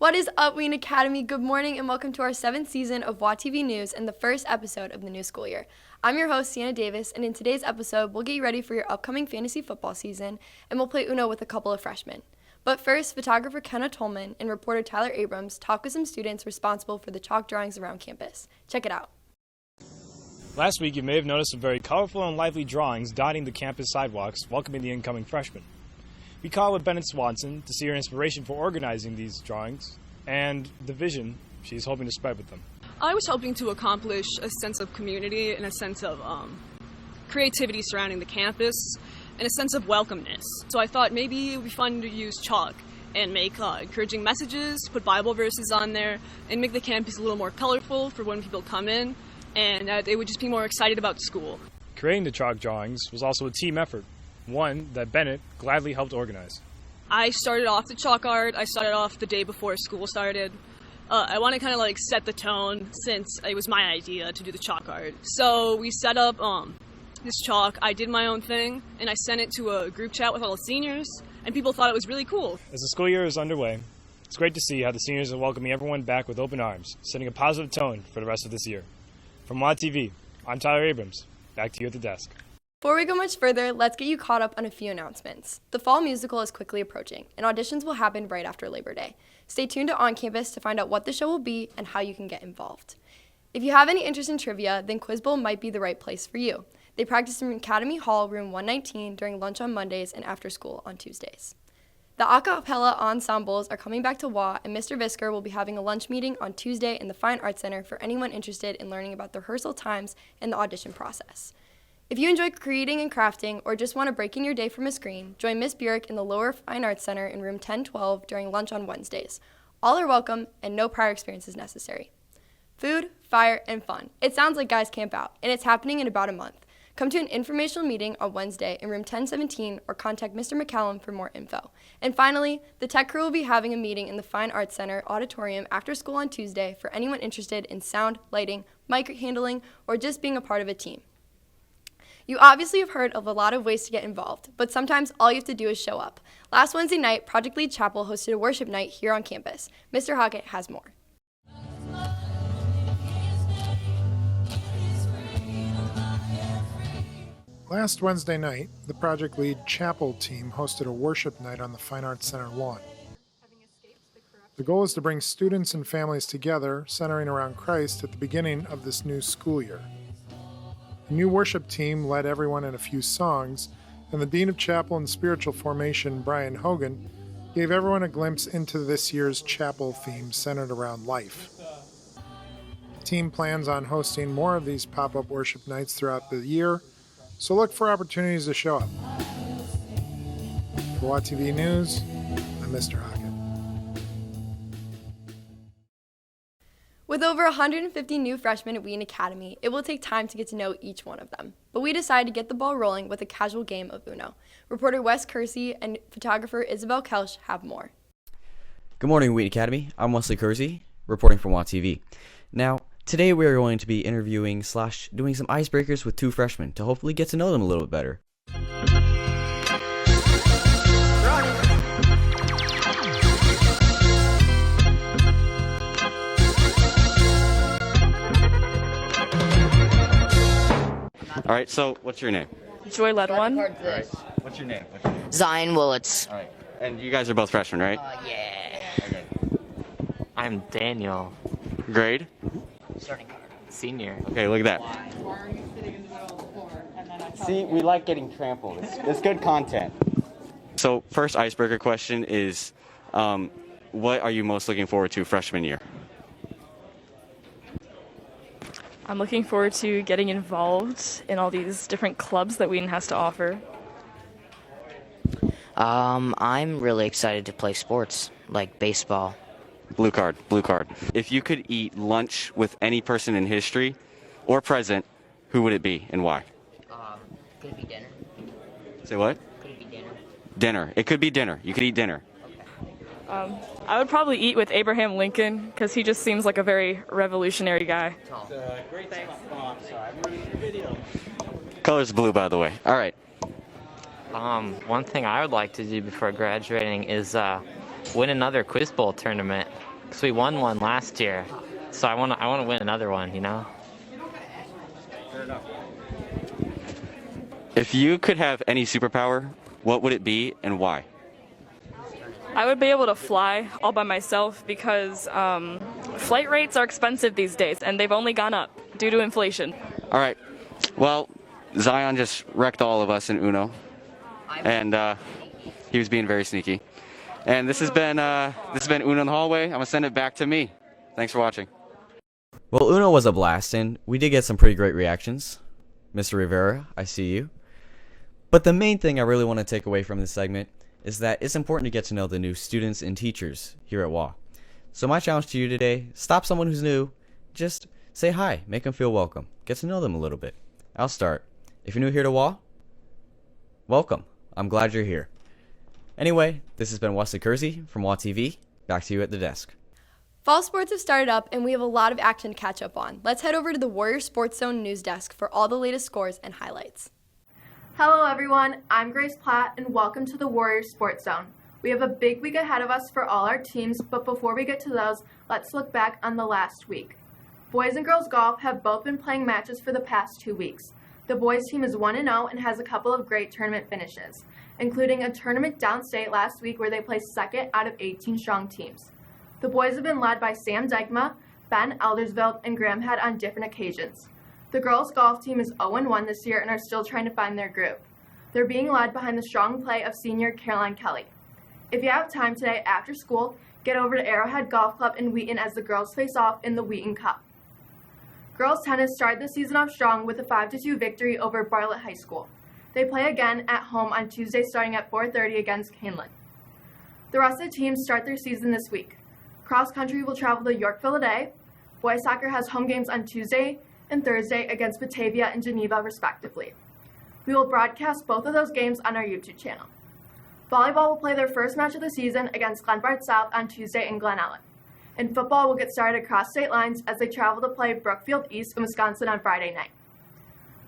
What is up, Wheaton Academy? Good morning and welcome to our 7th season of WAtv News and the first episode of the new school year. I'm your host, Sienna Davis, and in today's episode, we'll get you ready for your upcoming fantasy football season, and we'll play Uno with a couple of freshmen. But first, photographer Kenna Tolman and reporter Tyler Abrams talk with some students responsible for the chalk drawings around campus. Check it out. Last week, you may have noticed some very colorful and lively drawings dotting the campus sidewalks, welcoming the incoming freshmen. We caught with Bennett Swanson to see her inspiration for organizing these drawings and the vision she's hoping to spread with them. I was hoping to accomplish a sense of community and a sense of creativity surrounding the campus and a sense of welcomeness. So I thought maybe it would be fun to use chalk and make encouraging messages, put Bible verses on there, and make the campus a little more colorful for when people come in, and they would just be more excited about school. Creating the chalk drawings was also a team effort, one that Bennett gladly helped organize. I started off the chalk art. I started off the day before school started. I want to kind of set the tone since it was my idea to do the chalk art. So we set up this chalk. I did my own thing, and I sent it to a group chat with all the seniors, and people thought it was really cool. As the school year is underway, it's great to see how the seniors are welcoming everyone back with open arms, setting a positive tone for the rest of this year. From WAtv, I'm Tyler Abrams. Back to you at the desk. Before we go much further, let's get you caught up on a few announcements. The fall musical is quickly approaching, and auditions will happen right after Labor Day. Stay tuned to On Campus to find out what the show will be and how you can get involved. If you have any interest in trivia, then Quiz Bowl might be the right place for you. They practice in Academy Hall, room 119, during lunch on Mondays and after school on Tuesdays. The a cappella ensembles are coming back to WA, and Mr. Visker will be having a lunch meeting on Tuesday in the Fine Arts Center for anyone interested in learning about the rehearsal times and the audition process. If you enjoy creating and crafting or just want to break in your day from a screen, join Miss Burek in the Lower Fine Arts Center in room 1012 during lunch on Wednesdays. All are welcome and no prior experience is necessary. Food, fire, and fun. It sounds like Guys Camp Out, and it's happening in about a month. Come to an informational meeting on Wednesday in room 1017 or contact Mr. McCallum for more info. And finally, the tech crew will be having a meeting in the Fine Arts Center auditorium after school on Tuesday for anyone interested in sound, lighting, mic handling, or just being a part of a team. You obviously have heard of a lot of ways to get involved, but sometimes all you have to do is show up. Last Wednesday night, Project Lead Chapel hosted a worship night here on campus. Mr. Hockett has more. Last Wednesday night, the Project Lead Chapel team hosted a worship night on the Fine Arts Center lawn. The goal is to bring students and families together, centering around Christ at the beginning of this new school year. The new worship team led everyone in a few songs, and the Dean of Chapel and Spiritual Formation, Brian Hogan, gave everyone a glimpse into this year's chapel theme centered around life. The team plans on hosting more of these pop-up worship nights throughout the year, so look for opportunities to show up. For WATv News, I'm Mr. Hockett. With over 150 new freshmen at Wheaton Academy, it will take time to get to know each one of them. But we decided to get the ball rolling with a casual game of Uno. Reporter Wes Kersey and photographer Isabel Kelsch have more. Good morning, Wheaton Academy. I'm Wesley Kersey, reporting from WATv. Now, today we are going to be interviewing / doing some icebreakers with two freshmen to hopefully get to know them a little bit better. All right, so what's your name? Joy led one. All right. What's your name? Zion Willits. All right. And you guys are both freshmen, right? Yeah. Okay. I'm Daniel, Grade? Starting card. senior. Okay, look at that. See, we like getting trampled. It's good content. So, first icebreaker question is, what are you most looking forward to freshman year? I'm looking forward to getting involved in all these different clubs that Wheaton has to offer. I'm really excited to play sports, like baseball. Blue card, blue card. If you could eat lunch with any person in history or present, who would it be and why? Could it be dinner? Say what? Could it be dinner? Dinner. It could be dinner. You could eat dinner. I would probably eat with Abraham Lincoln because he just seems like a very revolutionary guy. Color's blue, by the way. All right. One thing I would like to do before graduating is win another Quiz Bowl tournament. because we won one last year. So I want to win another one, you know? If you could have any superpower, what would it be and why? I would be able to fly all by myself because flight rates are expensive these days, and they've only gone up due to inflation. All right. Well, Zion just wrecked all of us in Uno, and he was being very sneaky. And this has been Uno in the hallway. I'm gonna send it back to me. Thanks for watching. Well, Uno was a blast, and we did get some pretty great reactions. Mr. Rivera, I see you. But the main thing I really want to take away from this segment is that it's important to get to know the new students and teachers here at WA. So my challenge to you today, stop someone who's new, just say hi, make them feel welcome, get to know them a little bit. I'll start. If you're new here to WA, welcome. I'm glad you're here. Anyway, this has been Wesley Kersey from WAtv. Back to you at the desk. Fall sports have started up and we have a lot of action to catch up on. Let's head over to the Warrior Sports Zone news desk for all the latest scores and highlights. Hello everyone, I'm Grace Platt and welcome to the Warrior Sports Zone. We have a big week ahead of us for all our teams, but before we get to those, let's look back on the last week. Boys and girls golf have both been playing matches for the past 2 weeks. The boys team is 1-0 and has a couple of great tournament finishes, including a tournament downstate last week where they placed second out of 18 strong teams. The boys have been led by Sam Dykma, Ben Eldersveld, and Graham Head on different occasions. The girls' golf team is 0-1 this year and are still trying to find their groove. They're being led behind the strong play of senior Caroline Kelly. If you have time today after school, get over to Arrowhead Golf Club in Wheaton as the girls face off in the Wheaton Cup. Girls tennis started the season off strong with a 5-2 victory over Bartlett High School. They play again at home on Tuesday starting at 4:30 against Canlan. The rest of the teams start their season this week. Cross country will travel to Yorkville today. Boys soccer has home games on Tuesday and Thursday against Batavia and Geneva, respectively. We will broadcast both of those games on our YouTube channel. Volleyball will play their first match of the season against Glenbard South on Tuesday in Glen Ellen. And football will get started across state lines as they travel to play Brookfield East in Wisconsin on Friday night.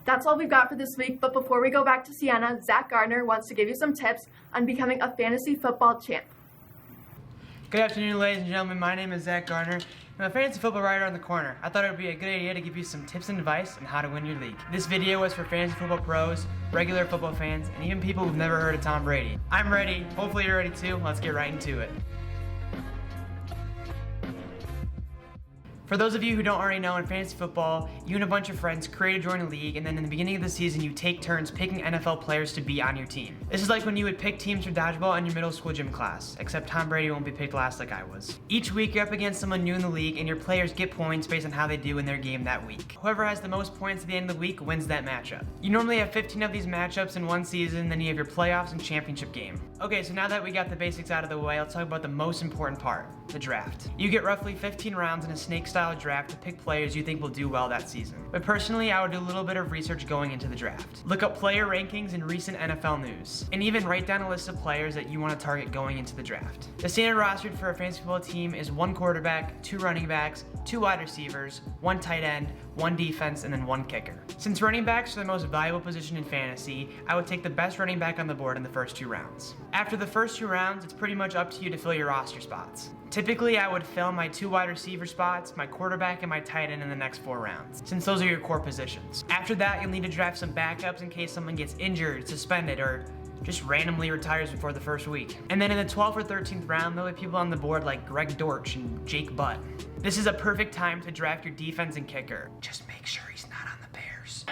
That's all we've got for this week, but before we go back to Siena, Zach Gardner wants to give you some tips on becoming a fantasy football champ. Good afternoon, ladies and gentlemen. My name is Zach Garner. I'm a fantasy football writer on the corner. I thought it would be a good idea to give you some tips and advice on how to win your league. This video was for fantasy football pros, regular football fans, and even people who've never heard of Tom Brady. I'm ready. Hopefully you're ready too. Let's get right into it. For those of you who don't already know, in fantasy football, you and a bunch of friends create or join a league, and then in the beginning of the season, you take turns picking NFL players to be on your team. This is like when you would pick teams for dodgeball in your middle school gym class, except Tom Brady won't be picked last like I was. Each week, you're up against someone new in the league, and your players get points based on how they do in their game that week. Whoever has the most points at the end of the week wins that matchup. You normally have 15 of these matchups in one season, then you have your playoffs and championship game. Okay, so now that we got the basics out of the way, let's talk about the most important part, the draft. You get roughly 15 rounds in a snake-style draft to pick players you think will do well that season. But personally, I would do a little bit of research going into the draft. Look up player rankings and recent NFL news, and even write down a list of players that you want to target going into the draft. The standard roster for a fantasy football team is 1 quarterback, 2 running backs, 2 wide receivers, 1 tight end, 1 defense, and then 1 kicker. Since running backs are the most valuable position in fantasy, I would take the best running back on the board in the first 2 rounds. After the first 2 rounds, it's pretty much up to you to fill your roster spots. Typically, I would fill my 2 wide receiver spots, my quarterback, and my tight end in the next 4 rounds, since those are your core positions. After that, you'll need to draft some backups in case someone gets injured, suspended, or just randomly retires before the first week. And then in the 12th or 13th round, there'll be people on the board like Greg Dortch and Jake Butt. This is a perfect time to draft your defense and kicker. Just make sure he's not on the Bears.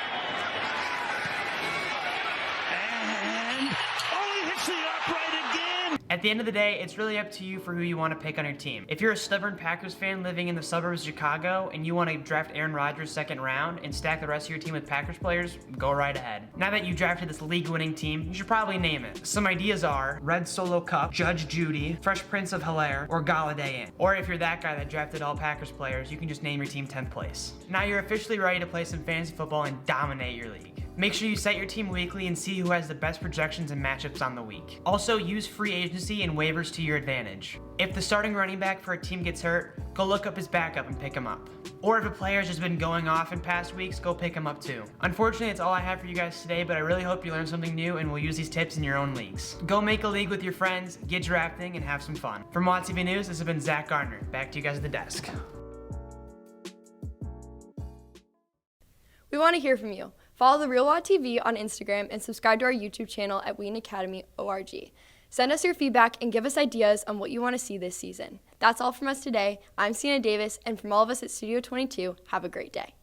And he hits the upright again! At the end of the day, it's really up to you for who you want to pick on your team. If you're a stubborn Packers fan living in the suburbs of Chicago and you want to draft Aaron Rodgers second round and stack the rest of your team with Packers players, go right ahead. Now that you drafted this league-winning team, you should probably name it. Some ideas are Red Solo Cup, Judge Judy, Fresh Prince of Hilaire, or Galladay Inn. Or if you're that guy that drafted all Packers players, you can just name your team 10th place. Now you're officially ready to play some fantasy football and dominate your league. Make sure you set your team weekly and see who has the best projections and matchups on the week. Also, use free agency and waivers to your advantage. If the starting running back for a team gets hurt, go look up his backup and pick him up. Or if a player's just been going off in past weeks, go pick him up too. Unfortunately, that's all I have for you guys today, but I really hope you learned something new and will use these tips in your own leagues. Go make a league with your friends, get drafting, and have some fun. From WAtv News, this has been Zach Gardner. Back to you guys at the desk. We want to hear from you. Follow The Real WAtv on Instagram and subscribe to our YouTube channel at WheatonAcademy.org. Send us your feedback and give us ideas on what you want to see this season. That's all from us today. I'm Sienna Davis, and from all of us at Studio 22, have a great day.